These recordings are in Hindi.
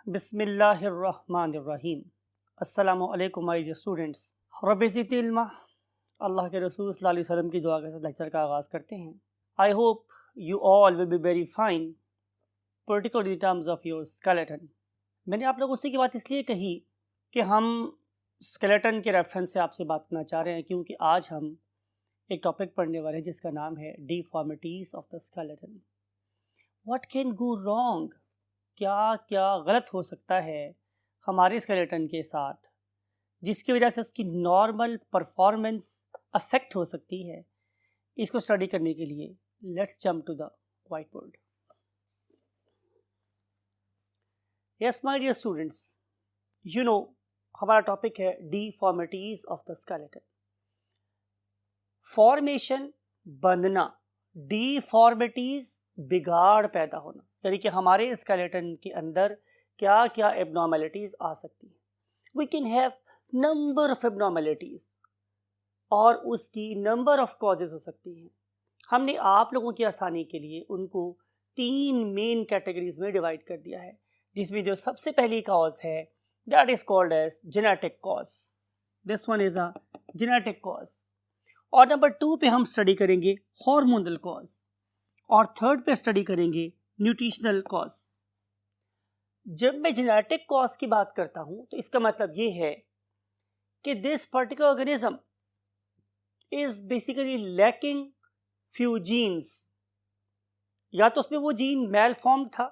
बिस्मिल्लाहिर्रहमानिर्रहीम। अस्सलामु अलैकुम माय डियर स्टूडेंट्स। रब्बि ज़िदनी इल्मा। अल्लाह के रसूल सल्लल्लाहु अलैहि वसल्लम की दुआ के साथ लेक्चर का आगाज़ करते हैं। I hope you all will be very fine, particularly in terms of your skeleton. मैंने आप लोगों से की बात इसलिए कही कि हम स्केलेटन के रेफरेंस से आपसे बात करना चाह रहे हैं, क्योंकि आज हम एक टॉपिक पढ़ने वाले हैं जिसका नाम है deformities of the skeleton. What can go wrong, क्या क्या गलत हो सकता है हमारे स्केलेटन के साथ जिसकी वजह से उसकी नॉर्मल परफॉर्मेंस अफेक्ट हो सकती है। इसको स्टडी करने के लिए let's jump to the whiteboard. Yes my dear students, you know हमारा टॉपिक है deformities of the skeleton. Formation बनना, डिफॉर्मिटीज बिगाड़ पैदा होना, यानी कि हमारे स्केलेटन के अंदर क्या क्या एबनॉर्मलिटीज आ सकती हैं। We can have number of abnormalities और उसकी नंबर ऑफ कॉजेज हो सकती हैं। हमने आप लोगों की आसानी के लिए उनको 3 मेन कैटेगरीज में डिवाइड कर दिया है, जिसमें जो सबसे पहली कॉज है that is called as genetic cause. This one is a genetic cause. और नंबर 2 पे हम स्टडी करेंगे हार्मोनल कॉज, और थर्ड पे स्टडी करेंगे न्यूट्रिशनल कॉज। जब मैं जेनेटिक कॉज की बात करता हूं तो इसका मतलब ये है कि this particular organism is basically lacking few genes. या तो उसमें वो जीन मेल फॉर्म था,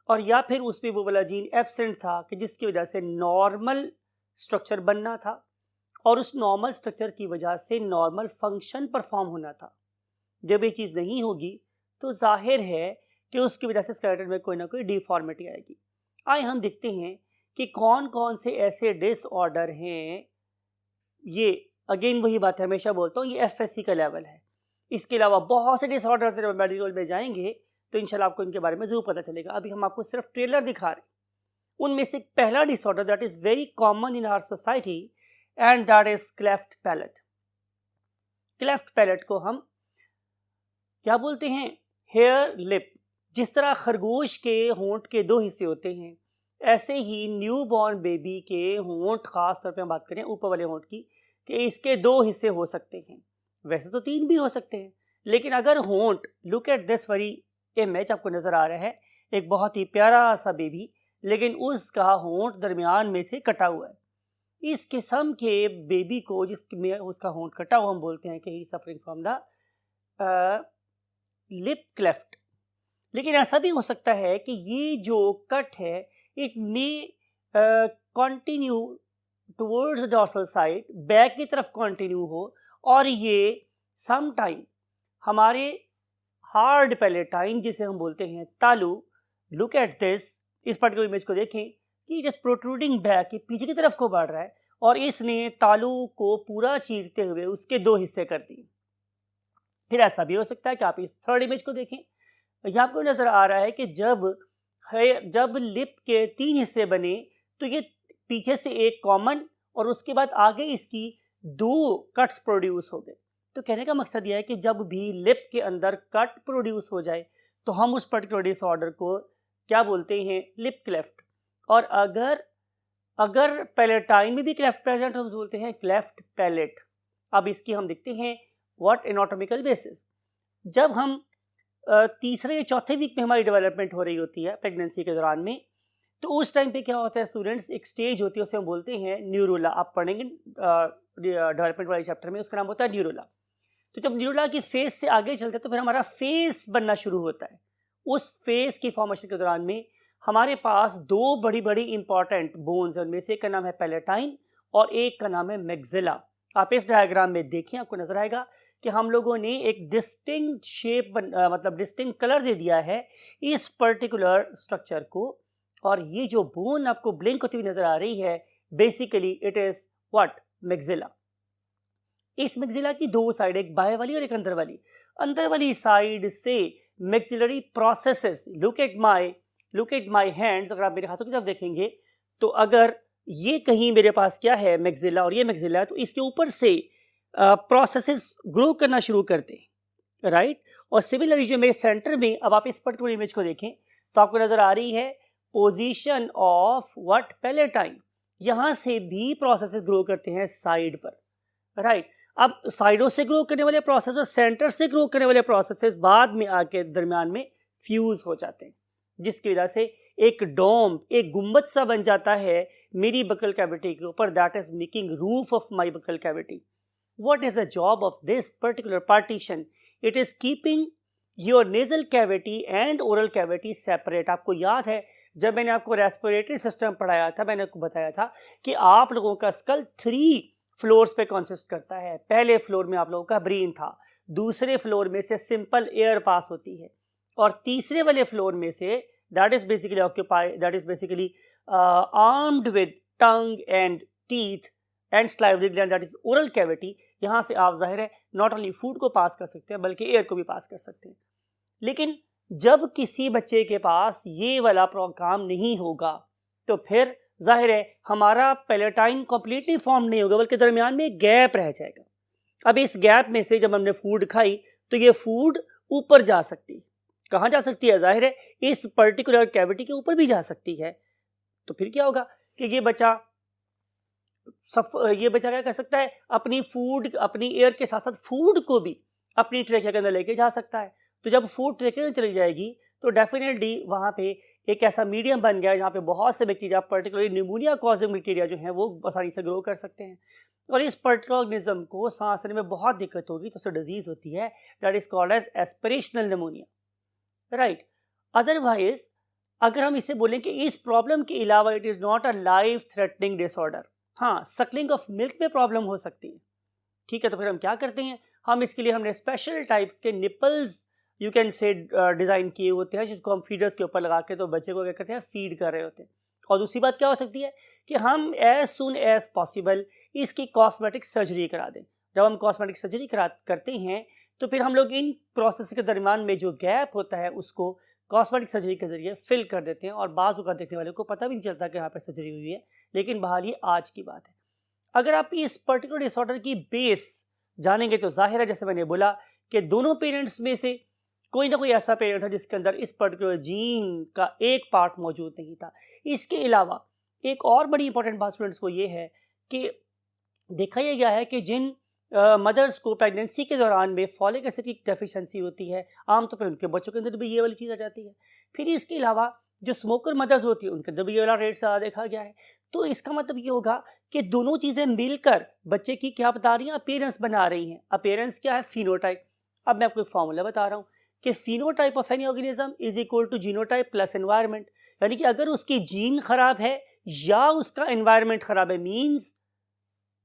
और या फिर उसमें वो वाला जीन एब्सेंट था कि जिसकी वजह से नॉर्मल स्ट्रक्चर बनना था, और उस नॉर्मल स्ट्रक्चर की वजह से नॉर्मल फंक्शन परफॉर्म होना था। जब ये चीज़ नहीं होगी तो जाहिर है कि उसकी वजह से स्केलेटन में कोई ना कोई डिफॉर्मिटी आएगी। आइए हम देखते हैं कि कौन कौन से ऐसे डिसऑर्डर हैं। ये अगेन वही बात है, हमेशा बोलता हूँ, ये एफएससी का लेवल है। इसके अलावा बहुत से डिसऑर्डर्स जब मेडिकल में जाएंगे तो इंशाल्लाह आपको इनके बारे में ज़रूर पता चलेगा। अभी हम आपको सिर्फ ट्रेलर दिखा रहे हैं। उनमें से पहला disorder that is very common in our society and that is cleft palate. Cleft palate को हम क्या बोलते हैं? Hare lip. जिस तरह खरगोश के होंठ के 2 हिस्से होते हैं, ऐसे ही न्यूबॉर्न बेबी के होंठ, खास तौर पे हम बात करें ऊपर वाले होंठ की, कि इसके 2 हिस्से हो सकते हैं। वैसे तो 3 भी हो सकते हैं, लेकिन अगर होंठ, look at this very image, आपको नजर आ रहा है एक बहुत ही प्यारा सा बेबी, लेकिन उसका होंठ दरमियान में से कटा हुआ है। इस किस्म के बेबी को जिसमें उसका होंठ कटा हुआ, हम बोलते हैं कि he suffering from the lip cleft. लेकिन ऐसा भी हो सकता है कि ये जो कट है it may continue towards the dorsal side, back की तरफ कंटिन्यू हो, और ये सम टाइम हमारे हार्ड पैलेटाइन, जिसे हम बोलते हैं तालू, लुक एट दिस, इस पर्टिकुलर इमेज को देखें कि जस्ट प्रोट्रूडिंग बैक, के पीछे की तरफ को बढ़ रहा है, और इसने तालू को पूरा चीरते हुए उसके 2 हिस्से कर दिए। फिर ऐसा भी हो सकता है कि आप इस थर्ड इमेज को देखें, यहाँ आपको नजर आ रहा है कि जब लिप के 3 हिस्से बने तो ये पीछे से एक कॉमन, और उसके बाद आगे इसकी 2 कट्स प्रोड्यूस हो गए। तो कहने का मकसद यह है कि जब भी लिप के अंदर कट प्रोड्यूस हो जाए तो हम उस पर्टिकुलर डिसऑर्डर को क्या बोलते हैं? Lip cleft. और अगर पैलेटाइन में भी क्लेफ्ट प्रेजेंट, हम बोलते हैं क्लेफ्ट पैलेट। अब इसकी हम देखते हैं व्हाट एनाटॉमिकल बेसिस। जब हम तीसरे या चौथे वीक में हमारी डेवलपमेंट हो रही होती है प्रेगनेंसी के दौरान में, तो उस टाइम पे क्या होता है स्टूडेंट्स, एक स्टेज होती है, उसे हम बोलते हैं न्यूरुला। आप पढ़ेंगे डेवलपमेंट वाले चैप्टर में, उसका नाम होता है न्यूरुला। तो जब न्यूरुला की फेज से आगे चलते हैं तो फिर हमारा फेस बनना शुरू होता है। उस फेस की फॉर्मेशन के दौरान में हमारे पास 2 बड़ी बड़ी इंपॉर्टेंट बोन्स, उनमें से एक का नाम है पैलेटाइन और एक का नाम है मैक्सिला। आप इस डायग्राम में देखिए, आपको नजर आएगा कि हम लोगों ने एक डिस्टिंक्ट शेप मतलब डिस्टिंक्ट कलर दे दिया है इस पर्टिकुलर स्ट्रक्चर को। और ये जो बोन आपको ब्लिंक होती हुई नजर आ रही है, basically it is what? Maxilla. इस मैक्सिला की 2 साइड, एक बाएं वाली और एक अंदर वाली साइड से maxillary processes, look at my hands. अगर आप मेरे हाथों की तरफ देखेंगे तो अगर ये कहीं मेरे पास क्या है मैक्सिला, और ये मैक्सिला है, तो इसके ऊपर से प्रोसेसेस ग्रो करना शुरू करते हैं, राइट। और सिमिलरली जो मेरे सेंटर में, अब आप इस पर्टिकुलर इमेज को देखें तो आपको नजर आ रही है पोजीशन ऑफ व्हाट पैलेटाइन, यहाँ से भी प्रोसेसेस ग्रो करते हैं साइड पर, राइट। अब साइडों से ग्रो करने वाले प्रोसेस और सेंटर से ग्रो करने वाले प्रोसेसेस बाद में आके दरमियान में फ्यूज हो जाते हैं, जिसकी वजह से एक डोम, एक गुंबद सा बन जाता है मेरी बकल कैविटी के ऊपर, that is making roof of my buccal cavity. What is the job of this particular partition? It is keeping your nasal cavity and oral cavity separate. आपको याद है जब मैंने आपको रेस्पिरेटरी सिस्टम पढ़ाया था, मैंने आपको बताया था कि आप लोगों का स्कल 3 फ्लोर्स पे कंसिस्ट करता है। पहले फ्लोर में आप लोगों का ब्रेन था, दूसरे फ्लोर में से सिंपल एयर पास होती है, और तीसरे वाले फ्लोर में say that is basically armed with tongue and teeth and salivary gland, that is oral cavity. यहाँ से आप जाहिर है नॉट ओनली फूड को पास कर सकते हैं बल्कि एयर को भी पास कर सकते हैं। लेकिन जब किसी बच्चे के पास ये वाला काम नहीं होगा तो फिर जाहिर है हमारा पैलेटाइन कंप्लीटली फॉर्म नहीं होगा, बल्कि दरमियान में गैप रह जाएगा। अब इस गैप में से जब हमने फूड खाई तो ये फूड ऊपर जा सकती है। कहाँ जा सकती है? जाहिर है इस पर्टिकुलर कैविटी के ऊपर भी जा सकती है। तो फिर क्या होगा कि ये बच्चा क्या कर सकता है? अपनी एयर के साथ साथ फूड को भी अपनी ट्रेकिया के अंदर लेके जा सकता है। तो जब फूड ट्रेकिया चली जाएगी तो डेफिनेटली वहाँ पे एक ऐसा मीडियम बन गया है जहाँ पे बहुत से bacteria, particularly pneumonia causing bacteria जो हैं वो आसानी से ग्रो कर सकते हैं, और इस पर्टिकुलर ऑर्गेनिज्म को सांस लेने में बहुत दिक्कत होगी तो उससे डिजीज होती है, that is called as aspirational pneumonia, right. Otherwise अगर हम इसे बोलें कि इस प्रॉब्लम के अलावा it is not a life threatening disorder, हाँ सक्लिंग ऑफ मिल्क में प्रॉब्लम हो सकती है, ठीक है। तो फिर हम क्या करते हैं, हम इसके लिए हमने स्पेशल टाइप्स के nipples you can say design किए होते हैं, जिसको हम फीडर्स के ऊपर लगा के तो बच्चे को क्या करते हैं, फीड कर रहे होते हैं। और दूसरी बात क्या हो सकती है कि हम एज सुन एज पॉसिबल इसकी कॉस्मेटिक सर्जरी करा दें। जब हम कॉस्मेटिक सर्जरी करते हैं तो फिर हम लोग इन प्रोसेस के दरमियान में जो गैप होता है उसको कॉस्मेटिक सर्जरी के जरिए फिल कर देते हैं, और बाज़ औक़ात देखने वाले को पता भी नहीं चलता कि यहाँ पर सर्जरी हुई है। लेकिन बहाल ये आज की बात है। अगर आप इस पर्टिकुलर डिसऑर्डर की बेस जानेंगे तो जाहिर है जैसे मैंने बोला कि दोनों पेरेंट्स में से कोई ना कोई ऐसा पेरेंट है जिसके अंदर इस पर्टिकुलर जीन का एक पार्ट मौजूद नहीं था। इसके अलावा एक और बड़ी इंपॉर्टेंट बात स्टूडेंट्स वो ये है कि देखा यह गया है कि जिन मदर्स को प्रेगनेंसी के दौरान में फॉलिक एसिड की डेफिशिएंसी होती है, आमतौर पर उनके बच्चों के अंदर भी ये वाली चीज़ आ जाती है। फिर इसके अलावा जो स्मोकर मदर्स होती है उनके अंदर भी ये वाला रेट ज़्यादा देखा गया है। तो इसका मतलब ये होगा कि दोनों चीज़ें मिलकर बच्चे की क्या बता रही हैं, अपीयरेंस बना रही हैं। अपीयरेंस क्या है? फिनोटाइप। अब मैं आपको एक फॉर्मूला बता रहा हूँ कि phenotype of any organism is equal to genotype plus environment. यानी कि अगर उसकी जीन खराब है या उसका एनवायरनमेंट खराब है, मीन्स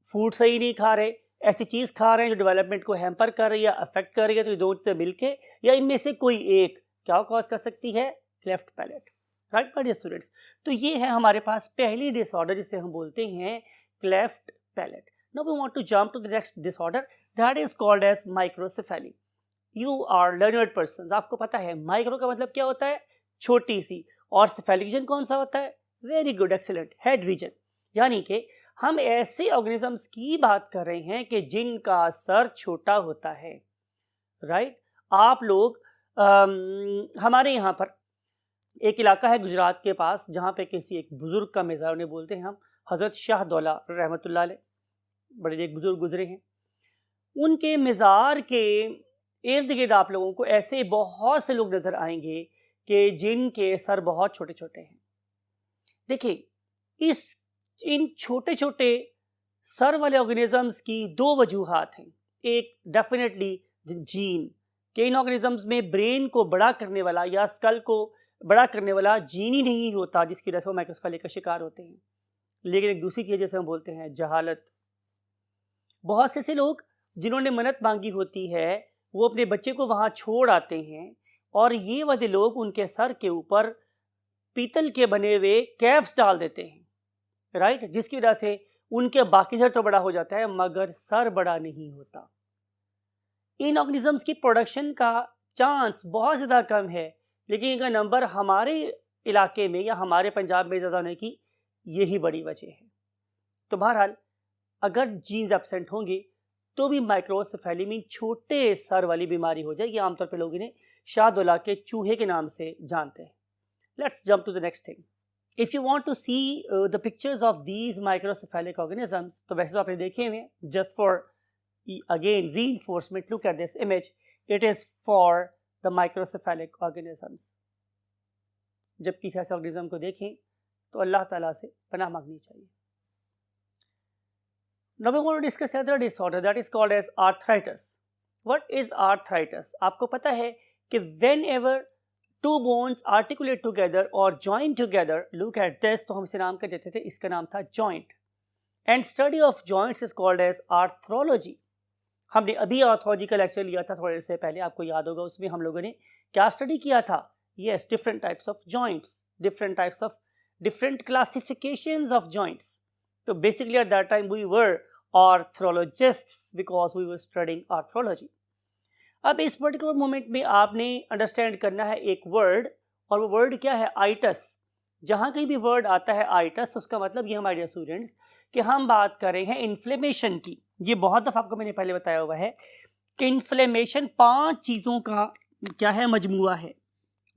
फूड सही नहीं खा रहे, ऐसी चीज़ खा रहे हैं जो डेवलपमेंट को हैम्पर कर रही है, अफेक्ट कर रही है, तो ये दोनों से मिलके या इनमें से कोई एक क्या कॉज कर सकती है? Cleft palate, right my dear students. तो ये है हमारे पास पहली डिसऑर्डर जिसे हम बोलते हैं cleft palate. Now we want to jump to the next disorder that is called as microcephaly. You are learned person, आपको पता है माइक्रो का मतलब क्या होता है? छोटी सी, और सेफेलिक रीजन कौन सा होता है? Very good, excellent, head region. यानी कि हम ऐसे ऑर्गेनिजम्स की बात कर रहे हैं कि जिनका सर छोटा होता है, राइट। आप लोग हमारे यहाँ पर एक इलाका है गुजरात के पास जहाँ पे किसी एक बुजुर्ग का मज़ार, उन्हें बोलते हैं हम हज़रत शाह दौला रहमतुल्लाह अलैह, बड़े एक बुजुर्ग गुजरे हैं। उनके मज़ार के इर्द गिर्द आप लोगों को ऐसे बहुत से लोग नज़र आएंगे कि जिनके सर बहुत छोटे छोटे हैं। देखिए इन छोटे छोटे सर वाले ऑर्गेनिजम्स की दो वजूहात हैं। एक डेफिनेटली जीन के, इन ऑर्गेनिजम्स में ब्रेन को बड़ा करने वाला या स्कल को बड़ा करने वाला जीन ही नहीं होता, जिसकी वजह से वो माइक्रोसेफेली का शिकार होते हैं। लेकिन एक दूसरी चीज़ जैसे हम बोलते हैं जहालत। बहुत से लोग जिन्होंने मन्नत मांगी होती है वो अपने बच्चे को वहाँ छोड़ आते हैं, और ये वाले लोग उनके सर के ऊपर पीतल के बने हुए कैप्स डाल देते हैं, राइट, जिसकी वजह से उनके बाकी सर तो बड़ा हो जाता है मगर सर बड़ा नहीं होता। इन ऑर्गेनिजम्स की प्रोडक्शन का चांस बहुत ज़्यादा कम है, लेकिन इनका नंबर हमारे इलाके में या हमारे पंजाब में ज़्यादा होने की यही बड़ी वजह है। तो बहरहाल अगर जीन्स एब्सेंट होंगे तो भी माइक्रोसेफेली में छोटे सर वाली बीमारी हो जाएगी। आमतौर पर लोग इन्हें शाह दौला के चूहे के नाम से जानते हैं। Let's jump to the next thing. If you want to see the pictures of these microcephalic organisms, तो वैसे तो आपने देखे हुए, just for again reinforcement, look at this image, it is for the microcephalic organisms. जब किसी ऐसे ऑर्गेनिज्म को देखें तो अल्लाह ताला से पनाह मांगनी चाहिए। Now we want to discuss another disorder that is called as arthritis. What is arthritis? आपको पता है कि whenever two bones articulate together or join together, look at this, तो हम इसे नाम कर देते थे, इसका नाम था joint. And study of joints is called as arthrology. हमने अभी आर्थोलॉजी का लेक्चर लिया था थोड़े से पहले, आपको याद होगा, उसमें हम लोगों ने क्या स्टडी किया था? Yes, different types of joints, different classifications of joints. So basically at that time we were arthrologists because we were studying arthrology. अब इस पर्टिकुलर मोमेंट में आपने अंडरस्टैंड करना है एक वर्ड, और वो वर्ड क्या है? आइटस। जहाँ कहीं भी वर्ड आता है आइटस, तो उसका मतलब ये हमारे स्टूडेंट्स कि हम बात कर रहे हैं इन्फ्लेमेशन की। ये बहुत दफ़ा आपको मैंने पहले बताया हुआ है कि इन्फ्लेमेशन 5 चीज़ों का क्या है? मजमुआ है।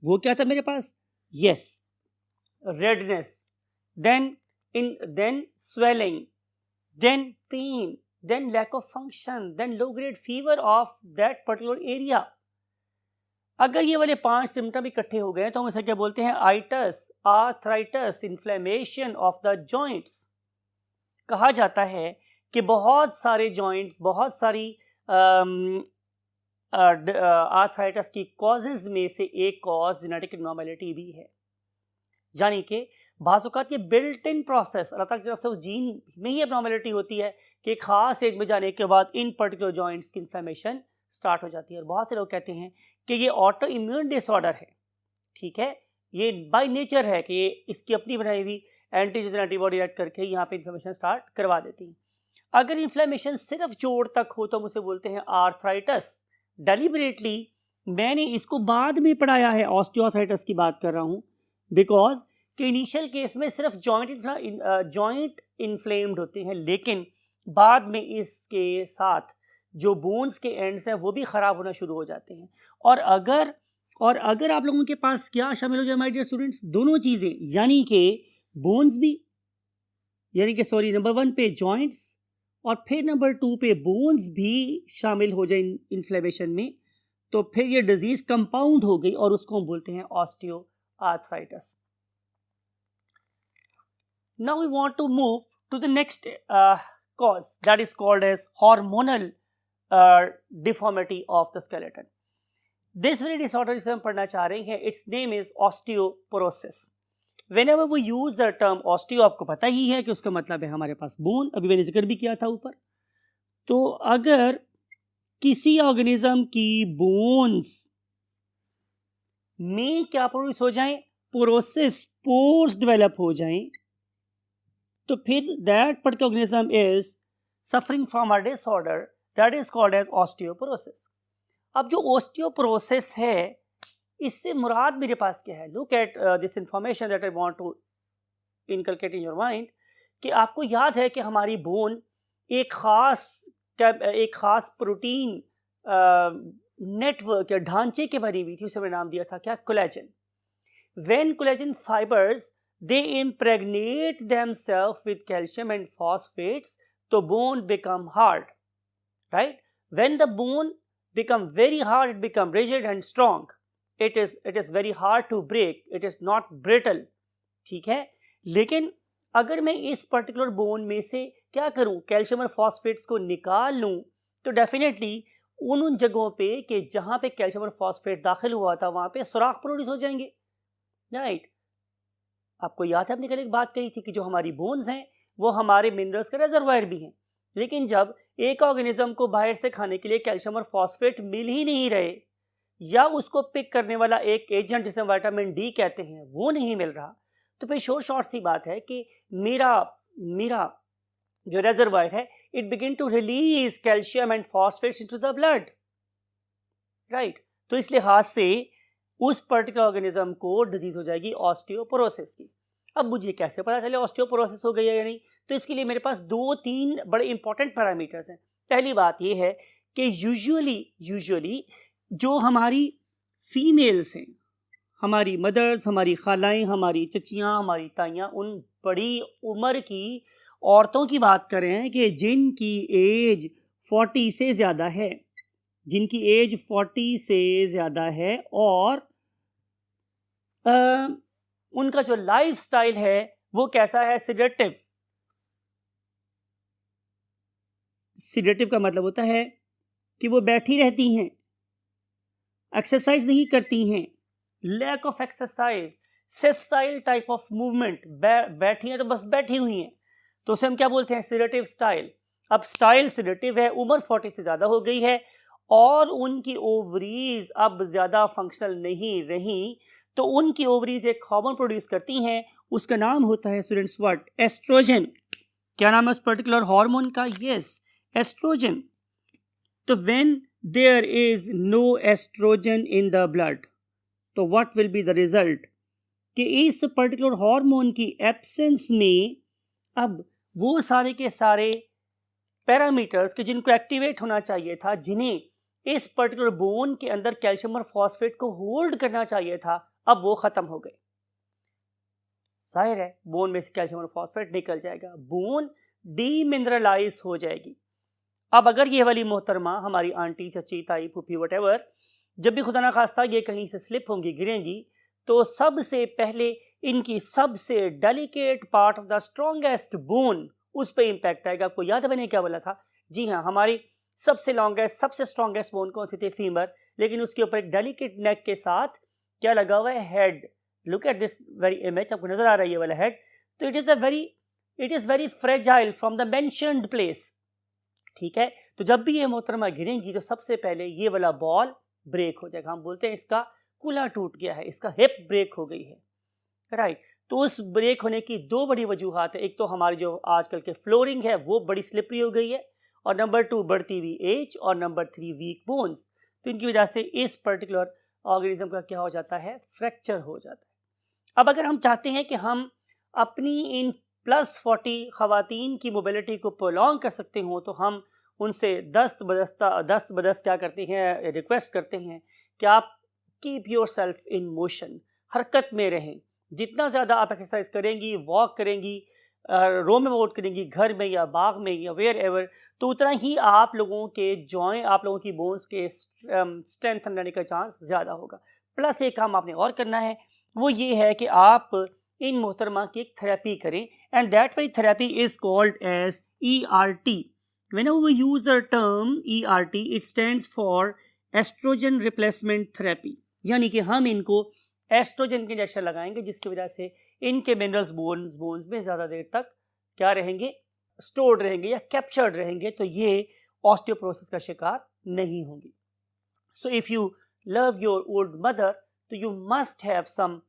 वो क्या था मेरे पास? Yes, redness, then swelling, then pain, then lack of function, then low grade fever of that particular area. अगर ये वाले 5 सिम्टम इकट्ठे हो गए तो हम इसे क्या बोलते हैं? Itis, arthritis, inflammation of the joints. कहा जाता है कि बहुत सारे जॉइंट्स, बहुत सारी आर्थराइटिस की कॉजेज में से एक कॉज जेनेटिक एब्नॉर्मैलिटी भी है। यानी कि बाज़ औक़ात ये बिल्ट इन प्रोसेस अल्लाह ताला की तरफ से उस जीन में ही एब्नॉर्मैलिटी होती है कि एक ख़ास एज में जाने के बाद इन पर्टिकुलर जॉइंट्स की इन्फ्लेमेशन स्टार्ट हो जाती है। और बहुत से लोग कहते हैं कि ये ऑटो इम्यून डिसऑर्डर है। ठीक है, ये बाय नेचर है कि ये इसकी अपनी बनाई हुई एंटीजन एंटीबॉडी एक्ट करके यहाँ पे इन्फ्लेमेशन स्टार्ट करवा देती है। अगर इन्फ्लेमेशन सिर्फ जोड़ तक हो तो हम उसे बोलते हैं आर्थराइटिस। डेलिबरेटली मैंने इसको बाद में पढ़ाया है, ऑस्टियोआर्थराइटिस की बात कर रहा हूँ, बिकॉज कि इनिशियल केस में सिर्फ जॉइंट इन्फ्लेम्ड होते हैं, लेकिन बाद में इसके साथ जो बोन्स के एंड्स हैं वो भी ख़राब होना शुरू हो जाते हैं। और अगर आप लोगों के पास क्या शामिल हो जाए माय डियर स्टूडेंट्स? दोनों चीज़ें, यानी कि बोन्स भी, यानी कि सॉरी नंबर 1 पे जॉइंट्स और फिर नंबर 2 पे बोन्स भी शामिल हो जाए इन्फ्लेमेशन में, तो फिर ये डिजीज़ कंपाउंड हो गई और उसको हम बोलते हैं osteoarthritis. Now we want to move to the next cause that is called as hormonal deformity of the skeleton. This very disorder जिसे हम पढ़ना चाह रहे हैं, its name is osteoporosis. Whenever we use the term osteo, आपको पता ही है कि उसका मतलब है हमारे पास बोन, अभी मैंने जिक्र भी किया था ऊपर। तो अगर किसी ऑर्गेनिज्म की बोन्स में क्या प्रोड्यूस हो जाएं? पोरोसिस, पोर्स डेवलप हो जाएं, तो फिर that particular organism is suffering from a disorder that is called as osteoporosis. अब जो ऑस्टियोपोरोसिस है, इससे मुराद मेरे पास क्या है? Look at this information that I want to inculcate in your mind, कि आपको याद है कि हमारी बोन एक खास प्रोटीन नेटवर्क या ढांचे के बनी हुई थी, उसे मैंने नाम दिया था क्या? Collagen. When collagen fibres they impregnate themselves with calcium and phosphates, the bone become hard, right? When the bone become very hard, it become rigid and strong. It is very hard to break. It is not brittle. ठीक है, लेकिन अगर मैं इस पर्टिकुलर बोन में से क्या करूं? कैल्शियम और फॉस्फेट्स को निकाल लूं, तो डेफिनेटली उन जगहों पे कि जहां पे कैल्शियम और फॉस्फेट दाखिल हुआ था वहां पे सुराख प्रोड्यूस हो जाएंगे, राइट? आपको याद है, हमने कल एक बात कही थी कि जो हमारी बोन्स हैं वो हमारे मिनरल्स का रिजर्वायर भी हैं, लेकिन जब एक ऑर्गेनिज्म को बाहर से खाने के लिए कैल्शियम और फॉस्फेट मिल ही नहीं रहे, या उसको पिक करने वाला एक एजेंट जिसे विटामिन डी कहते हैं वो नहीं मिल रहा, तो फिर शॉर्ट सी बात है कि मेरा जो रिजर्वायर है, it begin to release calcium and phosphates into the blood, right? तो इस लिहाज से उस पर्टिकुलर ऑर्गेनिज्म को डिजीज हो जाएगी ऑस्टियोपोरोसिस की। अब मुझे कैसे पता चले ऑस्टियोपोरोसिस हो गई है या नहीं? तो इसके लिए मेरे पास 2-3 बड़े इंपॉर्टेंट पैरामीटर्स हैं। पहली बात ये है कि यूजुअली जो हमारी फीमेल्स हैं, हमारी मदर्स, हमारी खालाएँ, हमारी चचियाँ, हमारी ताइयाँ, उन बड़ी उम्र की औरतों की बात कर रहे हैं कि जिनकी एज 40 से ज़्यादा है, जिनकी एज 40 से ज़्यादा है और उनका जो लाइफ स्टाइल है वो कैसा है, सिडेटिव। सिडेटिव का मतलब होता है कि वो बैठी रहती हैं, एक्सरसाइज नहीं करती हैं, lack of exercise, sessile type of movement, बैठी हैं तो बस बैठी हुई हैं, तो उसे हम क्या बोलते हैं, सिडेटिव स्टाइल। अब स्टाइल सिडेटिव है, उम्र 40 से ज़्यादा हो गई है और उनकी ओवरीज अब ज़्यादा फंक्शनल नहीं रही, तो उनकी ओवरीज एक हार्मोन प्रोड्यूस करती हैं, उसका नाम होता है स्टूडेंट्स व्हाट, एस्ट्रोजन। क्या नाम है उस पर्टिकुलर हार्मोन का, यस, एस्ट्रोजन। तो when there is no oestrogen in the blood, तो what will be the result, कि इस पर्टिकुलर हार्मोन की एब्सेंस में अब वो सारे के सारे पैरामीटर्स के जिनको एक्टिवेट होना चाहिए था, जिन्हें इस पर्टिकुलर बोन के अंदर कैल्शियम और फॉस्फेट को होल्ड करना चाहिए था, अब वो खत्म हो गए। जाहिर है बोन में से कैल्शियम और फॉस्फेट निकल जाएगा, बोन डीमिनरलाइज हो जाएगी। अब अगर ये वाली मोहतरमा, हमारी आंटी, चची, ताई, फूफी, वटेवर, जब भी खुदा ना खास्ता ये कहीं से स्लिप होंगी, गिरेंगी, तो सबसे पहले इनकी सबसे delicate part of the strongest bone, उस पर इंपैक्ट आएगा। आपको याद है मैंने क्या बोला था, जी हाँ, हमारी सबसे लॉन्गेस्ट, सबसे स्ट्रॉन्गेस्ट बोन कौन सी थी, फीमर, लेकिन उसके ऊपर एक डेलिकेट नेक के साथ क्या लगा हुआ है, head. Look at this very image, आपको नजर आ रहा है ये वाला हेड, तो it is very fragile from the mentioned place, ठीक है। तो जब भी ये मोहतरमा गिरेंगी तो सबसे पहले ये वाला बॉल ब्रेक हो जाएगा, हम बोलते हैं इसका कुला टूट गया है, इसका हिप ब्रेक हो गई है, राइट। तो उस ब्रेक होने की दो बड़ी वजूहात है, एक तो हमारी जो आजकल के फ्लोरिंग है वो बड़ी स्लिपरी हो गई है, और नंबर 2 बढ़ती हुई एज, और नंबर 3 वीक बोन्स। तो इनकी वजह से इस पर्टिकुलर ऑर्गेनिज्म का क्या हो जाता है, फ्रैक्चर हो जाता है। अब अगर हम चाहते हैं कि हम अपनी इन +40 खवातीन की मोबिलिटी को प्रोलॉन्ग कर सकते हो, तो हम उनसे दस्त बदस्त क्या करते हैं, रिक्वेस्ट करते हैं कि आप keep your self in motion, हरकत में रहें। जितना ज़्यादा आप एक्सरसाइज करेंगी, वॉक करेंगी, रो में वॉक करेंगी, घर में या बाग में या वेयर एवर, तो उतना ही आप लोगों के जॉइंट, आप लोगों की बोन्स के स्ट्रेंथन रहने का चांस ज़्यादा होगा। प्लस एक काम आपने और करना है, वो ये है कि आप इन मोहतरमा की एक थेरेपी करें, and that very therapy is called as ERT. Whenever we use the term ERT, it stands for estrogen replacement therapy. यानी कि हम इनको एस्ट्रोजन के इंजेक्शन लगाएंगे, जिसकी वजह से इनके मिनरल्स बोन्स में ज़्यादा देर तक क्या रहेंगे, स्टोर्ड रहेंगे या कैप्चर्ड रहेंगे, तो ये ऑस्टियोपोरोसिस का शिकार नहीं होंगी। So if you love your old mother, तो you must have some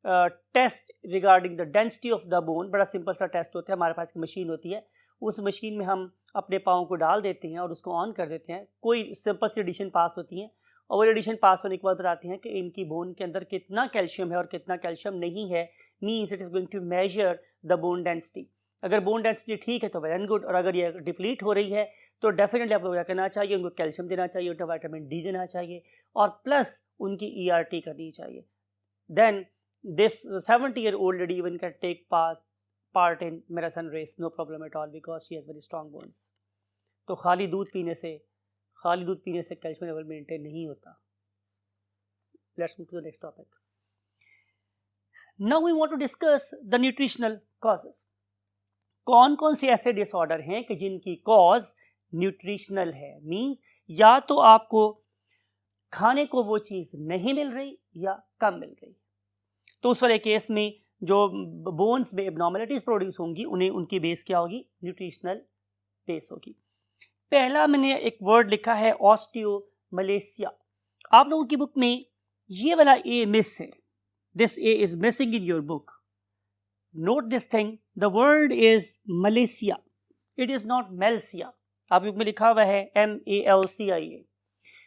test regarding the density of the bone. बड़ा सिंपल सा टेस्ट होता है, हमारे पास एक मशीन होती है, उस मशीन में हम अपने पाँव को डाल देते हैं और उसको ऑन कर देते हैं, कोई सिंपल सी एडिशन पास होती हैं, और वो एडिशन पास होने के बाद बताते हैं कि इनकी बोन के अंदर कितना कैल्शियम है और कितना कैल्शियम नहीं है। Means it is going to measure the bone density. अगर बोन डेंसिटी ठीक है तो वेल एंड गुड, और अगर ये डिप्लीट हो रही है तो डेफिनेटली आपको क्या करना चाहिए, उनको कैल्शियम देना चाहिए, उनको विटामिन D देना चाहिए, और प्लस उनकी ERT करनी चाहिए। Then this 70-year-old lady even can take part in marathon race, no problem at all, because she has very strong bones. तो खाली दूध पीने से कैल्शियम लेवल मेंटेन नहीं होता। Let's move to the next topic. Now we want to discuss the nutritional causes. कौन कौन से ऐसे डिसऑर्डर हैं कि जिनकी कॉज न्यूट्रिशनल है, मींस या तो आपको खाने को वो चीज़ नहीं मिल रही या कम मिल रही, तो उस वाले केस में जो बोन्स में एबनॉर्मलिटीज प्रोड्यूस होंगी, उन्हें उनकी बेस क्या होगी, न्यूट्रिशनल बेस होगी। पहला मैंने एक वर्ड लिखा है ऑस्टियोमलेसिया। आप लोगों की बुक में ये वाला ए मिस है, this A is missing in your book. Note this thing, the word is malacia, it is not malcia. आप बुक में लिखा हुआ है MALCIA।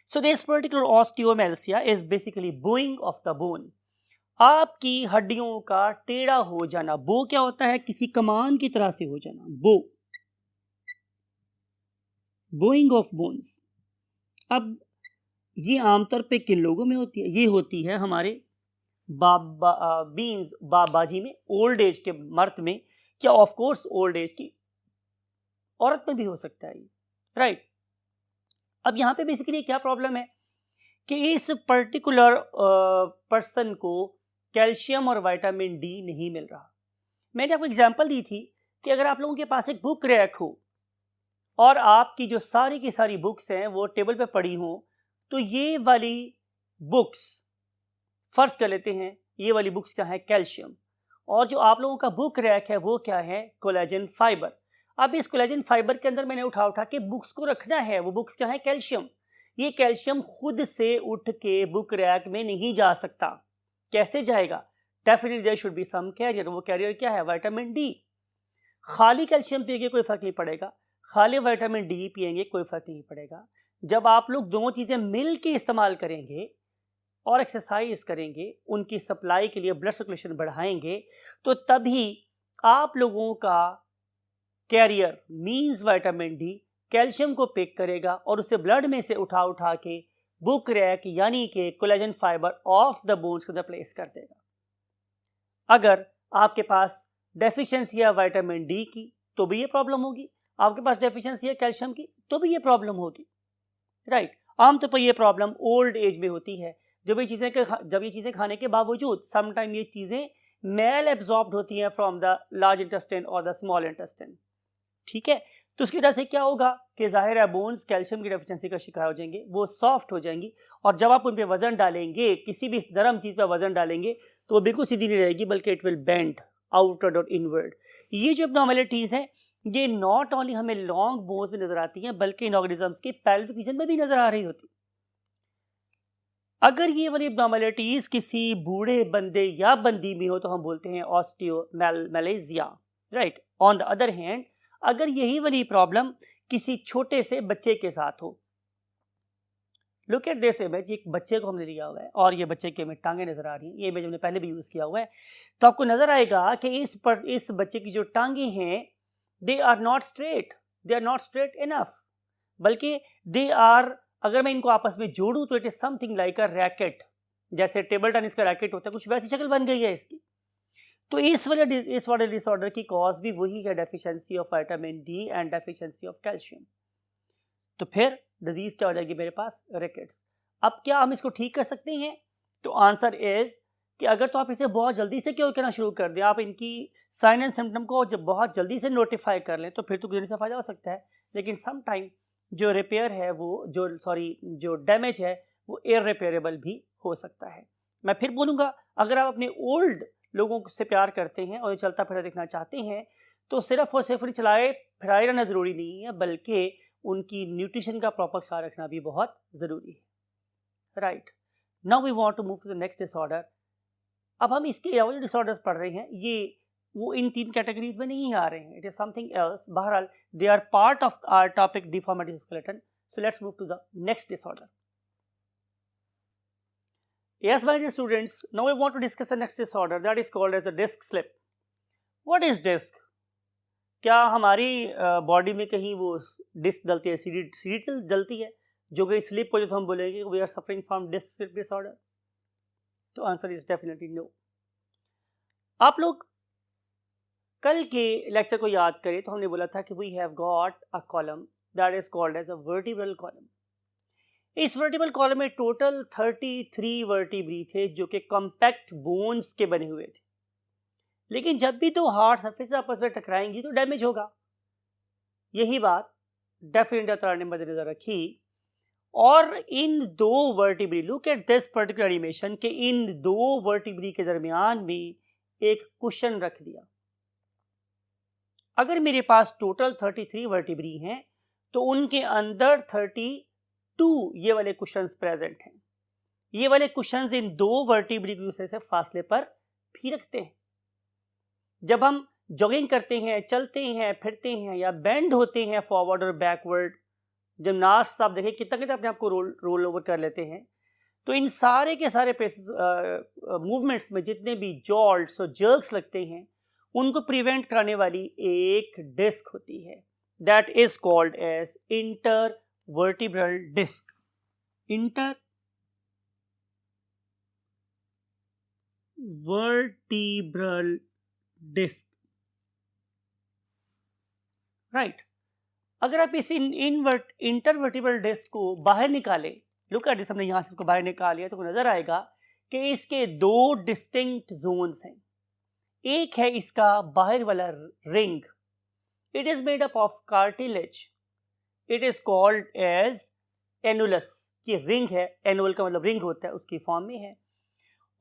So this particular osteomalacia is basically bowing of the bone, आपकी हड्डियों का टेढ़ा हो जाना। बो क्या होता है, किसी कमान की तरह से हो जाना, बो, बोइंग ऑफ बोन्स। अब ये आमतौर पे किन लोगों में होती है, ये होती है हमारे मीन्स बाबाजी में, ओल्ड एज के मर्द में, क्या ऑफ कोर्स ओल्ड एज की औरत में भी हो सकता है, राइट। अब यहाँ पे बेसिकली क्या प्रॉब्लम है कि इस पर्टिकुलर पर्सन को कैल्शियम और विटामिन डी नहीं मिल रहा। मैंने आपको एग्जांपल दी थी कि अगर आप लोगों के पास एक बुक रैक हो और आपकी जो सारी की सारी बुक्स हैं वो टेबल पे पड़ी हों, तो ये वाली बुक्स, फर्ज कर लेते हैं ये वाली बुक्स क्या है, कैल्शियम, और जो आप लोगों का बुक रैक है वो क्या है, कोलेजन फाइबर। अब इस कोलेजन फाइबर के अंदर मैंने उठा के बुक्स को रखना है, वो बुक्स क्या है, कैल्शियम। ये कैल्शियम खुद से उठ के बुक रैक में नहीं जा सकता। कैसे जाएगा? Definitely there should be some carrier. वो कैरियर क्या है, विटामिन डी। खाली कैल्शियम पिएंगे कोई फर्क नहीं पड़ेगा, खाली विटामिन डी पिएंगे कोई फर्क नहीं पड़ेगा। जब आप लोग दोनों चीजें मिल के इस्तेमाल करेंगे और एक्सरसाइज करेंगे, उनकी सप्लाई के लिए ब्लड सर्कुलेशन बढ़ाएंगे, तो तभी आप लोगों का carrier means vitamin D calcium को पिक करेगा और उसे ब्लड में से उठा के बुक रैक यानी कि collagen fibre of the bones के अंदर प्लेस कर देगा। अगर आपके पास डेफिशिएंसी है विटामिन डी की तो भी ये प्रॉब्लम होगी, आपके पास डेफिशिएंसी है कैल्शियम की तो भी ये प्रॉब्लम होगी, राइट। आमतौर पर ये प्रॉब्लम ओल्ड एज में होती है, जब ये चीज़ें खाने के बावजूद समटाइम ये चीज़ें मेल एब्जॉर्ब्ड होती हैं फ्रॉम द लार्ज इंटेस्टाइन और द स्मॉल इंटेस्टाइन, ठीक है। तो उसकी वजह से क्या होगा कि जाहिर है बोन्स कैल्शियम की डेफिशिएंसी का शिकार हो जाएंगे, वो सॉफ्ट हो जाएंगी, और जब आप उन पर वजन डालेंगे, किसी भी नरम चीज़ पर वजन डालेंगे तो वो बिल्कुल सीधी नहीं रहेगी, बल्कि इट विल बेंड आउटवर्ड और इनवर्ड। ये जो एब्नॉर्मलिटीज़ हैं ये नॉट ओनली हमें लॉन्ग बोन्स में नजर आती हैं, बल्कि इन ऑर्गेनिजम्स के पेल्विक रीजन में भी नजर आ रही होती। अगर ये वाली एब्नॉर्मलिटीज किसी बूढ़े बंदे या बंदी में हो तो हम बोलते हैं osteomalacia, right. On the other hand अगर यही वाली प्रॉब्लम किसी छोटे से बच्चे के साथ हो, लुक एट दिस इमेज, एक बच्चे को हमने लिया हुआ है और ये बच्चे के में टांगे नजर आ रही हैं, ये इमेज हमने पहले भी यूज किया हुआ है, तो आपको नजर आएगा कि इस बच्चे की जो टांगे हैं they are not straight enough, बल्कि दे आर, अगर मैं इनको आपस में जोड़ूं तो it is something like a racket, जैसे टेबल टेनिस का रैकेट होता है, कुछ वैसी शक्ल बन गई है इसकी। तो इस वाले डिसऑर्डर की कॉज भी वही है, deficiency of vitamin D and deficiency of calcium. तो फिर डिजीज क्या हो जाएगी मेरे पास, रिकेट्स। अब क्या हम इसको ठीक कर सकते हैं? तो आंसर इज कि अगर तो आप इसे बहुत जल्दी से क्योर करना शुरू कर दें, आप इनकी साइन एंड सिम्टम को जब बहुत जल्दी से नोटिफाई कर लें तो फिर तो गुजरने से फायदा हो सकता है, लेकिन सम टाइम जो रिपेयर है वो जो डैमेज है वो इररिपेयरेबल भी हो सकता है। मैं फिर बोलूँगा, अगर आप अपने ओल्ड लोगों से प्यार करते हैं और चलता फिरता देखना चाहते हैं तो सिर्फ और सिर्फ चलाए फिराए रहना ज़रूरी नहीं है, बल्कि उनकी न्यूट्रिशन का प्रॉपर ख्याल रखना भी बहुत ज़रूरी है, right. Now we want to move to the next disorder. अब हम इसके अलावा जो डिसऑर्डर्स पढ़ रहे हैं ये वो इन 3 कैटेगरीज में नहीं आ रहे हैं, इट इज समथिंग एल्स। बहरहाल they are part of our topic deformity skeleton. So let's move to the next disorder. Yes, my dear students, now we want to discuss the next disorder that is called as a disc slip. What is disc? क्या हमारी बॉडी में कहीं वो डिस्क डलती है, सीढ़ी डलती है जो कहीं स्लिप हो जाए तो हम बोलेंगे we are suffering from disc slip disorder? तो आंसर इज डेफिनेटली नो। आप लोग कल के लेक्चर को याद करें तो हमने बोला था कि we have got a column that is called as a vertebral column. इस वर्टिब्रल कॉलम में टोटल 33 वर्टिब्री थे जो कि कॉम्पैक्ट बोन्स के बने हुए थे, लेकिन जब भी दो हार्ड सरफेस आपस में टकराएंगी तो डैमेज होगा। यही बात डेफिनेटली ने मद्देनजर रखी और इन दो vertebrae, look at this particular animation, के इन दो वर्टिब्री के दरमियान भी एक कुशन रख दिया। अगर मेरे पास टोटल 33 वर्टिब्री हैं तो उनके अंदर 32 ये वाले कुशंस प्रेजेंट हैं। ये वाले कुशंस इन दो वर्टिब्री एक दूसरे से फासले पर भी रखते हैं। जब हम जॉगिंग करते हैं, चलते हैं, फिरते हैं या बेंड होते हैं फॉरवर्ड और बैकवर्ड, जिमनास्ट आप देखें कितना अपने आप को रोल ओवर कर लेते हैं, तो इन सारे के सारे मूवमेंट्स में जितने भी जॉल्ट्स और जर्क्स लगते हैं उनको प्रिवेंट कराने वाली एक डिस्क होती है, that is called as intervertebral disc. Vertebral disc, right. अगर आप इस इंटरवर्टिब्रल डिस्क को बाहर निकालें, लुक एट दिस, हमने यहाँ से इसको बाहर निकाल लिया, तो नजर आएगा कि इसके दो डिस्टिंक्ट जोन्स हैं। एक है इसका बाहर वाला ring, it is made up of cartilage, it is called as annulus. ये रिंग है, एनुअल का मतलब रिंग होता है, उसकी फॉर्म में है।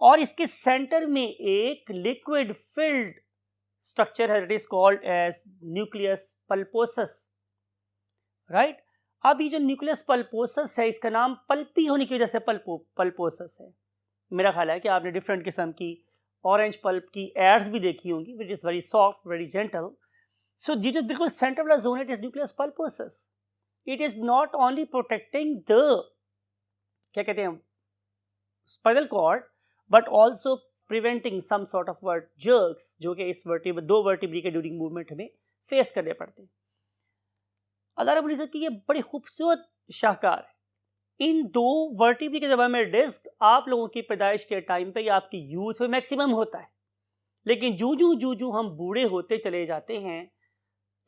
और इसके सेंटर में एक लिक्विड फिल्ड स्ट्रक्चर है, it is called as nucleus pulposus, right. अब ये जो न्यूक्लियस पल्पोसस है, इसका नाम पल्पी होने की वजह से पल्पोसस है। मेरा ख्याल है कि आपने डिफरेंट किस्म की ऑरेंज पल्प की एड्स भी देखी होंगी, which is very soft, very gentle. So ये जो बिल्कुल सेंटर वाला जोन है, it is nucleus pulposus. It is not only protecting the, क्या कहते हैं, spinal cord, but also preventing some sort of jerks, जो कि इस दो वर्टिब्री के ड्यूरिंग मूवमेंट हमें फेस करने पड़ते हैं। अल्लाह रब्बुल इज़्ज़त की ये बड़ी खूबसूरत शाहकार है। इन दो वर्टिब्री के ज़बान में डिस्क आप लोगों की पैदाइश के टाइम पे या आपकी यूथ में मैक्सिमम होता है, लेकिन जू हम बूढ़े होते चले जाते हैं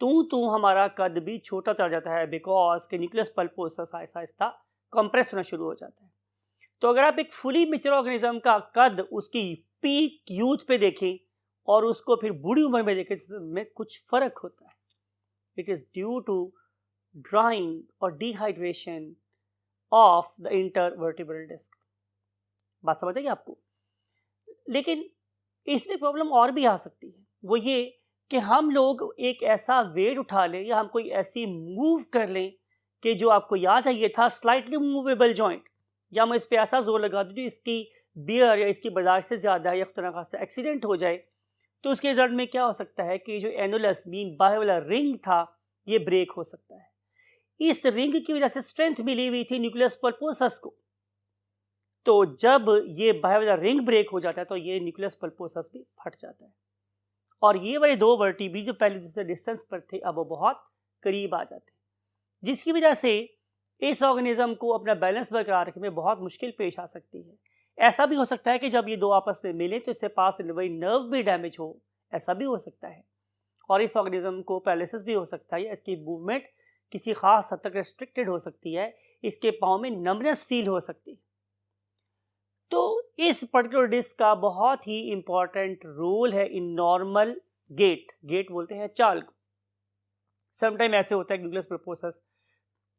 तो हमारा कद भी छोटा चल जाता है, बिकॉज के nucleus pulposus Aahista Aahista compress होना शुरू हो जाता है। तो अगर आप एक फुली मैच्योर ऑर्गेनिज्म का कद उसकी पीक यूथ पे देखें और उसको फिर बूढ़ी उम्र में देखें, तो में कुछ फर्क होता है। It is due to drying और dehydration of the intervertebral disc. बात समझ आएगी आपको? लेकिन इसमें प्रॉब्लम और भी आ सकती है, वो ये कि हम लोग एक ऐसा वेट उठा लें या हम कोई ऐसी मूव कर लें कि जो आपको याद है ये था स्लाइटली मूवेबल जॉइंट, या हम इस पर ऐसा जोर लगा दें जो इसकी बियर या इसकी बर्दाश्त से ज़्यादा या तरह का एक्सीडेंट हो जाए, तो उसके रिजल्ट में क्या हो सकता है कि जो एनुलस मीन बाहर वाला रिंग था ये ब्रेक हो सकता है। इस रिंग की वजह से स्ट्रेंथ मिली हुई थी न्यूक्लियस पल्पोसस को, तो जब ये बाहर वाला रिंग ब्रेक हो जाता है तो ये न्यूक्लियस पल्पोसस भी फट जाता है, और ये वाले दो वर्टिब्री जो पहले दूसरे डिस्टेंस पर थे अब वो बहुत करीब आ जाते हैं, जिसकी वजह से इस ऑर्गेनिज्म को अपना बैलेंस बरकरार रखने में बहुत मुश्किल पेश आ सकती है। ऐसा भी हो सकता है कि जब ये दो आपस में मिलें तो इससे पास वही नर्व भी डैमेज हो, ऐसा भी हो सकता है, और इस ऑर्गेनिज्म को पैरालिसिस भी हो सकता है, इसकी मूवमेंट किसी खास हद तक रेस्ट्रिक्टेड हो सकती है, इसके पाँव में नमनेस फील हो सकती है। तो इस पर्टिकुलर डिस्क का बहुत ही इंपॉर्टेंट रोल है इन नॉर्मल गेट बोलते हैं चाल को। समटाइम ऐसे होता है कि न्यूक्लियस पल्पोसस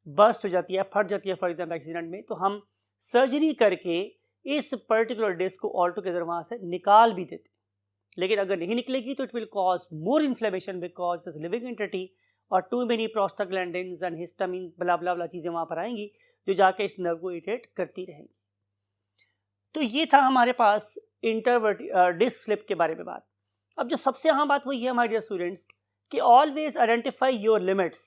बस्ट हो जाती है, फट जाती है फॉर एग्जाम्पल एक्सीडेंट में, तो हम सर्जरी करके इस पर्टिकुलर डिस्क को ऑल टुगेदर वहाँ से निकाल भी देते हैं। लेकिन अगर नहीं निकलेगी तो it will cause more inflammation because it is living entity, और too many prostaglandins and histamine blah blah blah चीज़ें वहाँ पर आएंगी जो जाके इस नर्व को इरिटेट करती रहेंगी। तो ये था हमारे पास डिस्क स्लिप के बारे में बात। अब जो सबसे अहम बात वो ये है हमारे डियर स्टूडेंट्स कि ऑलवेज आइडेंटिफाई योर लिमिट्स।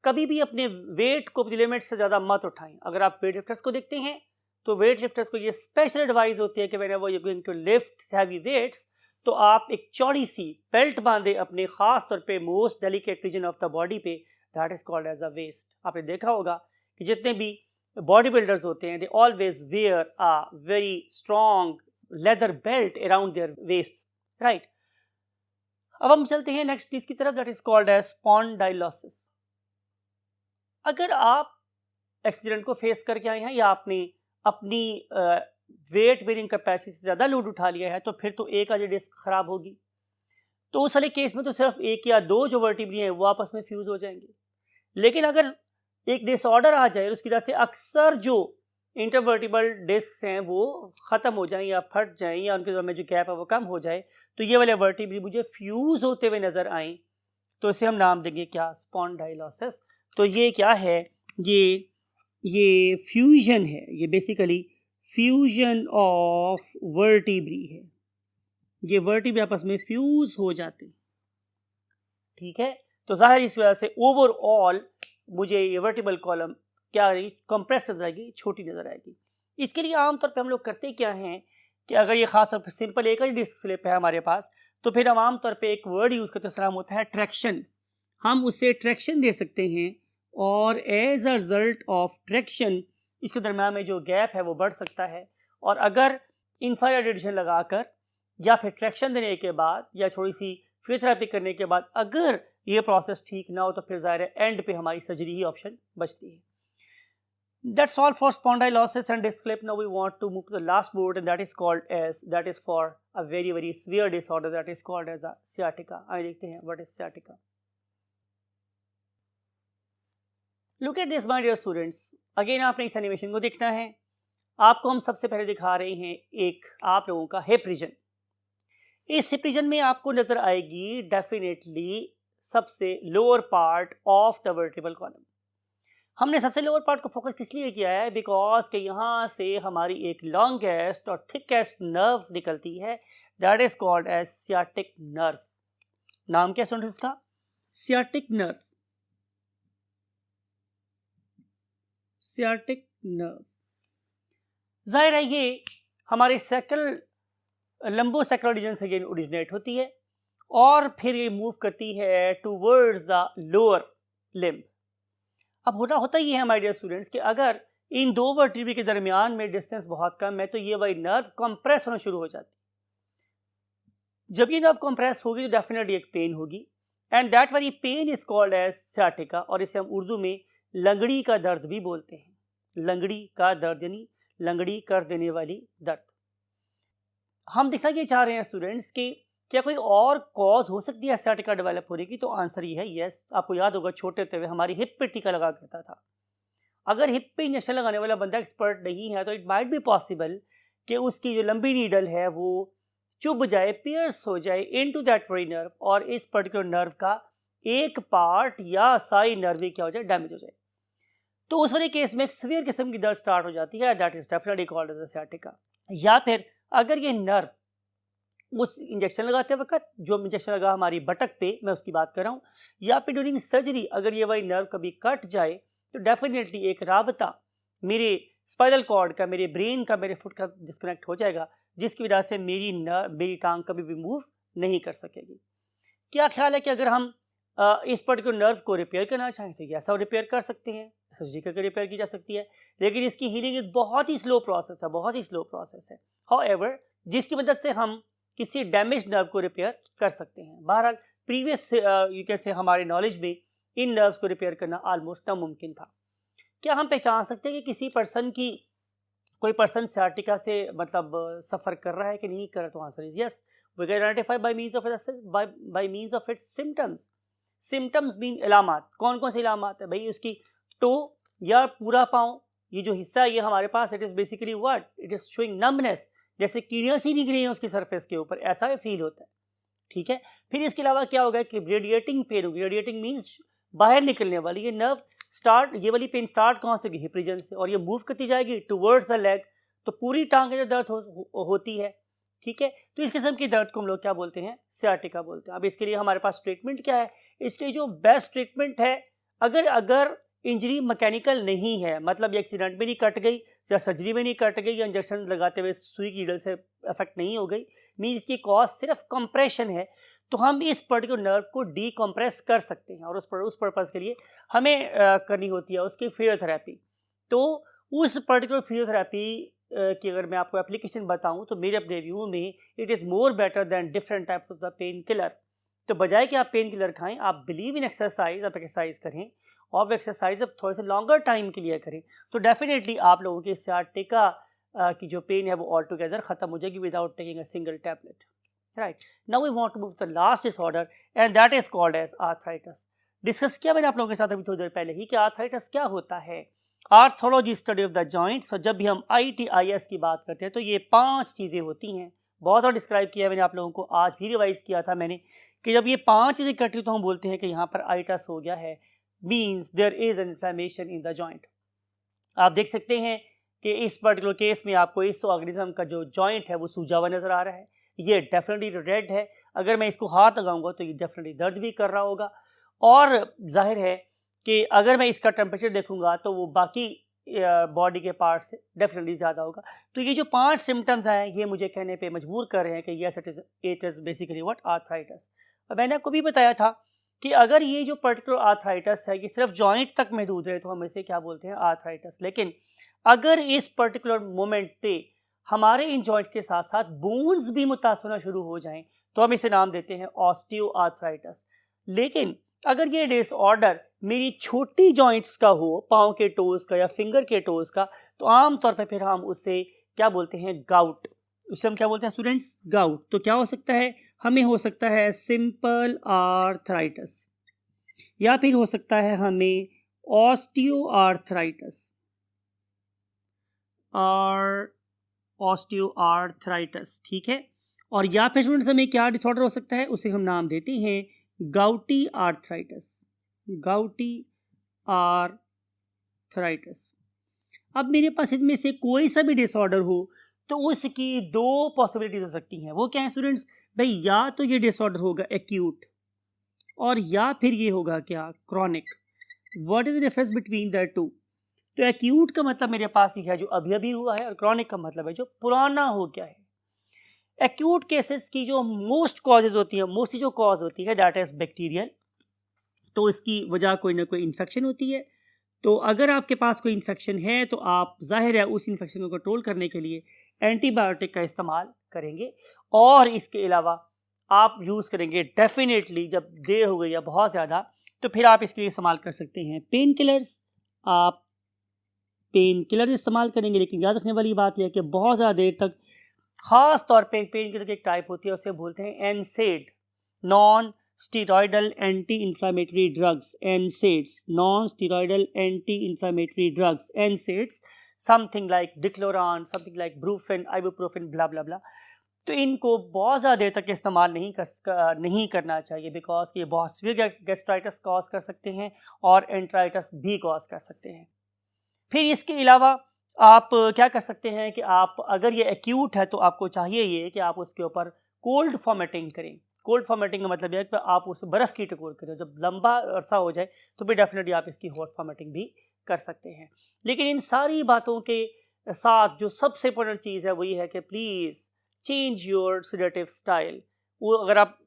कभी भी अपने वेट को अपनी लिमिट से ज़्यादा मत उठाएं। अगर आप वेट लिफ्टर्स को देखते हैं तो वेट लिफ्टर्स को ये स्पेशल एडवाइस होती है कि whenever you are going to lift heavy weights तो आप एक चौड़ी सी बेल्ट बांधे अपने खास तौर पे most delicate region of the body पे, that is called as a waist. आपने देखा होगा कि जितने भी बॉडी बिल्डर्स होते हैं they always wear a very strong leather belt around their waist, right. अब हम चलते हैं नेक्स्ट चीज की तरफ, that is called as spondylosis. अगर आप एक्सीडेंट को फेस करके आए हैं या आपने अपनी वेट बेरिंग कैपेसिटी से ज़्यादा लोड उठा लिया है तो फिर तो एक आधी डिस्क खराब होगी, तो उस वाले केस में तो सिर्फ एक या दो जो वर्टिब्री हैं वो आपस में फ्यूज हो जाएंगे। लेकिन अगर एक डिसऑर्डर आ जाए उसकी वजह से अक्सर जो इंटरवर्टिब्रल डिस्क हैं वो ख़त्म हो जाएं या फट जाएं या उनके दरमियान में जो गैप है वो कम हो जाए, तो ये वाले वर्टिब्री मुझे फ्यूज होते हुए नज़र आएँ, तो इसे हम नाम देंगे क्या, स्पॉन्डाइलोसिस। तो ये क्या है, ये फ्यूजन है, ये बेसिकली फ्यूजन ऑफ वर्टिब्री है। ये वर्टिब्री आपस में फ्यूज हो जाते हैं, ठीक है। तो जाहिर इस वजह से ओवरऑल मुझे ये वर्टिब्रल कॉलम क्या रहेगी, कंप्रेस नजर आएगी, छोटी नजर आएगी। इसके लिए आमतौर पे हम लोग करते क्या हैं कि अगर ये खास तौर पर सिंपल एक ही डिस्क स्लिप है हमारे पास, तो फिर हम आमतौर पे एक वर्ड यूज़ करते हैं, उसका नाम होता है ट्रैक्शन। हम उसे ट्रैक्शन दे सकते हैं और as a result of traction इसके दरम्यान में जो गैप है वो बढ़ सकता है। और अगर इंफ्रारेड रेडिएशन लगाकर या फिर ट्रैक्शन देने के बाद या थोड़ी सी फिजियोथेरेपी करने के बाद अगर ये प्रोसेस ठीक ना हो तो फिर ज़ाहिर है एंड पे हमारी सर्जरी ही ऑप्शन बचती है. That's all for spondylosis and disc slip. Now we want to move to the last board, and that is for a very very severe disorder that is called as a sciatica. आइए देखते हैं what is sciatica. Look at this my dear students. Again आपने इस एनिमेशन को देखना है. आपको हम सबसे पहले दिखा रहे हैं एक आप लोगों का हिप रीजन. इस हिप रीजन में आपको नजर आएगी डेफिनेटली सबसे lower part of the vertebral column. हमने सबसे लोअर पार्ट को फोकस किस लिए किया है? बिकॉज कि यहाँ से हमारी एक लॉन्गेस्ट और थिकेस्ट नर्व निकलती है, that is called as sciatic nerve. नाम क्या सुन इसका? Sciatic nerve. सियाटिक नर्व जाहिर है ये हमारे सैक्रल लंबोसैक्रल रीजन से ओरिजिनेट होती है और फिर ये मूव करती है टूवर्ड्स द लोअर लिम्ब. अब होता ही है माय डियर स्टूडेंट्स कि अगर इन दो वर्टिब्रे के दरमियान में डिस्टेंस बहुत कम है तो ये वही नर्व कंप्रेस होना शुरू हो जाती है. जब ये नर्व कंप्रेस होगी तो डेफिनेटली एक पेन होगी and that very pain is called as sciatica और इसे हम उर्दू में लंगड़ी का दर्द भी बोलते हैं. लंगड़ी का दर्द यानी लंगड़ी कर देने वाली दर्द. हम दिखना ये चाह रहे हैं स्टूडेंट्स कि क्या कोई और कॉज हो सकती है सियाटिका डेवलप होने की? तो आंसर ये है यस. आपको याद होगा छोटे होते हुए हमारी हिप पे टीका लगा करता था. अगर हिप पे इंजेक्शन लगाने वाला बंदा एक्सपर्ट नहीं है तो इट माइट बी पॉसिबल कि उसकी जो लंबी नीडल है वो चुभ जाए, पियर्स हो जाए इनटू दैट वेरी नर्व और इस पर्टिकुलर नर्व का एक पार्ट या सारी नर्व क्या हो जाए, डैमेज हो जाए. तो उस वाले केस में एक सीवियर किस्म की दर्द स्टार्ट हो जाती है, that is definitely called as sciatica. या फिर अगर ये नर्व उस इंजेक्शन लगाते वक्त जो इंजेक्शन लगा हमारी बटक पे, मैं उसकी बात कर रहा हूँ, या फिर ड्यूरिंग सर्जरी अगर ये वही नर्व कभी कट जाए तो डेफिनेटली एक राबता मेरे स्पाइनल कॉर्ड का, मेरे ब्रेन का, मेरे फुट का डिस्कनेक्ट हो जाएगा जिसकी वजह से मेरी टांग कभी भी मूव नहीं कर सकेगी. क्या ख्याल है कि अगर हम इस पर्टिकुलर नर्व को रिपेयर करना चाहें तो ऐसा रिपेयर कर सकते हैं, सर्जरी करके रिपेयर की जा सकती है, लेकिन इसकी हीलिंग एक बहुत ही स्लो प्रोसेस है, बहुत ही स्लो प्रोसेस है. हाउएवर जिसकी मदद से हम किसी डैमेज नर्व को रिपेयर कर सकते हैं. बहरहाल प्रीवियस यू कैन से हमारे नॉलेज में इन नर्व्स को रिपेयर करना ऑलमोस्ट नामुमकिन था. क्या हम पहचान सकते हैं कि किसी कोई पर्सन सियाटिका से मतलब सफ़र कर रहा है कि नहीं कर रहा? तो answer is yes. We can identify by means of its symptoms. Symptoms mean इलामात. कौन कौन से इलामात है भाई? उसकी टो या पूरा पाँव, ये जो हिस्सा है ये हमारे पास, it is basically what? It is showing numbness, जैसे कीड़ियाँ सी निकली हैं उसकी सरफेस के ऊपर, ऐसा फील होता है. ठीक है. फिर इसके अलावा क्या होगा कि रेडिएटिंग पेन होगी. रेडिएटिंग मीन्स बाहर निकलने वाली. ये नर्व स्टार्ट, ये वाली पेन स्टार्ट कहाँ से होगी? हिप रीजन से, और ये मूव करती जाएगी टुवर्ड्स द लेग, तो पूरी टांग में जो दर्द होती है. ठीक है. तो इस किस्म की दर्द को हम लोग क्या बोलते हैं? सियाटिका बोलते हैं. अब इसके लिए हमारे पास ट्रीटमेंट क्या है? इसके जो बेस्ट ट्रीटमेंट है, अगर इंजरी मैकेनिकल नहीं है, मतलब ये एक्सीडेंट में नहीं कट गई या सर्जरी में नहीं कट गई या इंजेक्शन लगाते हुए सुई की नीडल से अफेक्ट नहीं हो गई, मीन इसकी कॉज सिर्फ कंप्रेशन है, तो हम इस पर्टिकुलर नर्व को डीकम्प्रेस कर सकते हैं और उस पर्पज़ के लिए हमें करनी होती है उसकी फिजियोथेरेपी. तो उस पर्टिकुलर फिजियोथेरेपी की अगर मैं आपको एप्लीकेशन बताऊं तो मेरे अपने व्यू में it is more better than different types of the pain killer. तो बजाय कि आप पेन किलर खाएं, आप बिलीव इन एक्सरसाइज, आप एक्सरसाइज करें और एक्सरसाइज अब थोड़े से लॉन्गर टाइम के लिए करें तो डेफिनेटली आप लोगों की सियाटिका की जो पेन है वो ऑल टुगेदर ख़त्म हो जाएगी without taking a single tablet. Right. Now we want to move to the last disorder and that is called as arthritis. Discuss किया मैंने आप लोगों के साथ अभी थोड़ी देर पहले ही कि आर्थराइटिस क्या होता है. Arthrology, study of the joints. और जब भी हम ITIS की बात करते हैं तो ये 5 चीज़ें होती हैं. बहुत बार डिस्क्राइब किया मैंने आप लोगों को, आज भी रिवाइज किया था मैंने, कि जब ये 5 चीज़ें इकट्ठी तो हम बोलते हैं कि यहाँ पर आइटस हो गया है, means there is an inflammation in the joint. आप देख सकते हैं कि इस पर्टिकुलर केस में आपको इस ऑर्गेनिज्म का जो जॉइंट है वो सूजा हुआ नज़र आ रहा है. ये डेफिनेटली रेड है. अगर मैं इसको हाथ लगाऊंगा तो ये डेफिनेटली दर्द भी कर रहा होगा. और जाहिर है कि अगर मैं इसका टेम्परेचर देखूंगा तो वो बाकी बॉडी के पार्ट से डेफिनेटली ज़्यादा होगा. तो ये जो 5 सिम्टम्स हैं ये मुझे कहने पे मजबूर कर रहे हैं कि yes it is basically what? Arthritis. मैंने आपको भी बताया था कि अगर ये जो पर्टिकुलर आर्थराइटिस है ये सिर्फ जॉइंट तक महदूद है तो हम इसे क्या बोलते हैं? आर्थराइटिस. लेकिन अगर इस पर्टिकुलर मोमेंट पे हमारे इन जॉइंट्स के साथ साथ बोन्स भी मुतासर होना शुरू हो जाएं तो हम इसे नाम देते हैं ऑस्टियोआर्थराइटिस। लेकिन अगर ये डिसऑर्डर मेरी छोटी जॉइंट्स का हो, पाँव के टोज़ का या फिंगर के टोज़ का, तो आमतौर पर फिर हम उसे क्या बोलते हैं, गाउट। उसे हम क्या बोलते हैं स्टूडेंट्स, गाउट। तो क्या हो सकता है, हमें हो सकता है सिंपल आर्थराइटिस, या फिर हो सकता है हमें ऑस्टियोआर्थराइटिस और ऑस्टियोआर्थराइटिस, ठीक है। और या फिर स्टूडेंट्स हमें क्या डिसऑर्डर हो सकता है, उसे हम नाम देते हैं गाउटी आर्थराइटिस, गाउटी आर्थराइटिस। अब मेरे पास इनमें से कोई सा भी डिसऑर्डर हो तो उसकी दो पॉसिबिलिटीज हो सकती हैं। वो क्या है स्टूडेंट्स, भाई या तो ये डिसऑर्डर होगा एक्यूट और या फिर ये होगा क्या, chronic. What is the difference between the two? तो एक्यूट का मतलब मेरे पास ही है जो अभी अभी हुआ है, और क्रॉनिक का मतलब है जो पुराना हो गया है। एक्यूट केसेस की जो मोस्ट कॉजेज होती है, मोस्टली जो कॉज होती है दैट इज बैक्टीरियल। तो इसकी वजह कोई ना कोई इन्फेक्शन होती है। तो अगर आपके पास कोई इन्फेक्शन है तो आप जाहिर है उस इन्फेक्शन को कंट्रोल करने के लिए एंटीबायोटिक का इस्तेमाल करेंगे। और इसके अलावा आप यूज़ करेंगे डेफिनेटली, जब देर हो गई या बहुत ज़्यादा, तो फिर आप इसके लिए इस्तेमाल कर सकते हैं पेन किलर्स। आप पेन किलर इस्तेमाल करेंगे, लेकिन याद रखने वाली बात यह है कि बहुत ज़्यादा देर तक, ख़ास तौर पे पेन किलर की एक टाइप होती है उसे बोलते हैं NSAID, non steroidal anti inflammatory drugs, NSAIDs, non steroidal anti inflammatory drugs, NSAIDs, something like Dicloran, something like Brufen, ibuprofen, blah blah blah. तो इनको बहुत ज़्यादा देर तक इस्तेमाल नहीं करना चाहिए, बिकॉज ये बहुत सीवियर गैस्ट्राइटिस कॉज कर सकते हैं और एंट्राइटिस भी कॉज कर सकते हैं। फिर इसके अलावा आप क्या कर सकते हैं कि आप, अगर ये एक्यूट है तो आपको चाहिए ये कि आप उसके ऊपर कोल्ड फॉर्मेटिंग करें। कोल्ड फॉर्मेटिंग का मतलब है कि आप उस बर्फ़ की टकोर करें। जब लंबा अरसा हो जाए तो फिर डेफिनेटली आप इसकी हॉट फॉर्मेटिंग भी कर सकते हैं। लेकिन इन सारी बातों के साथ जो सबसे इंपॉर्टेंट चीज़ है वो ये है कि please change your sedative style. वो अगर आप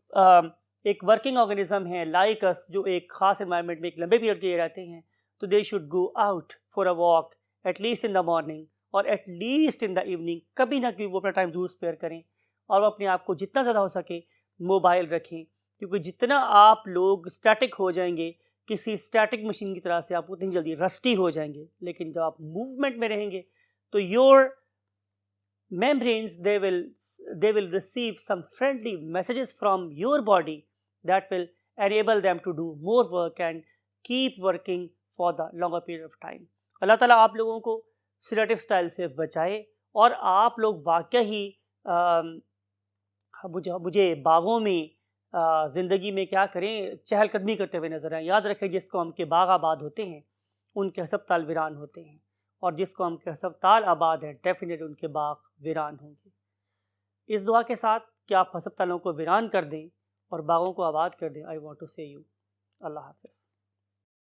एक वर्किंग ऑर्गेनिज्म है लाइक अस, जो एक ख़ास एनवायरनमेंट में एक लंबे पीरियड के लिए रहते हैं, तो they should go out for a walk at least in the morning और एटलीस्ट इन द इवनिंग। कभी ना कभी वो अपना टाइम जरूर स्पेयर करें और वो अपने आप को जितना ज़्यादा हो सके मोबाइल रखें, क्योंकि जितना आप लोग स्टैटिक हो जाएंगे किसी स्टैटिक मशीन की तरह से, आप उतनी जल्दी रस्टी हो जाएंगे। लेकिन जब आप मूवमेंट में रहेंगे तो your membranes, they will receive some friendly messages from your body that will enable them to do more work and keep working for the longer period of time. अल्लाह ताला आप लोगों को सेडेटिव स्टाइल से बचाए और आप लोग वाकई मुझे बागों में ज़िंदगी में क्या करें, चहलकदमी करते हुए नजर आए। याद रखें जिस कौम के बाग आबाद होते हैं उनके हस्पताल वीरान होते हैं, और जिस कौम के हस्पताल आबाद हैं डेफिनेटली उनके बाग वीरान होंगे। इस दुआ के साथ कि आप हस्पतालों को वीरान कर दें और बागों को आबाद कर दें, आई वांट टू से यू अल्लाह हाफ़िज़।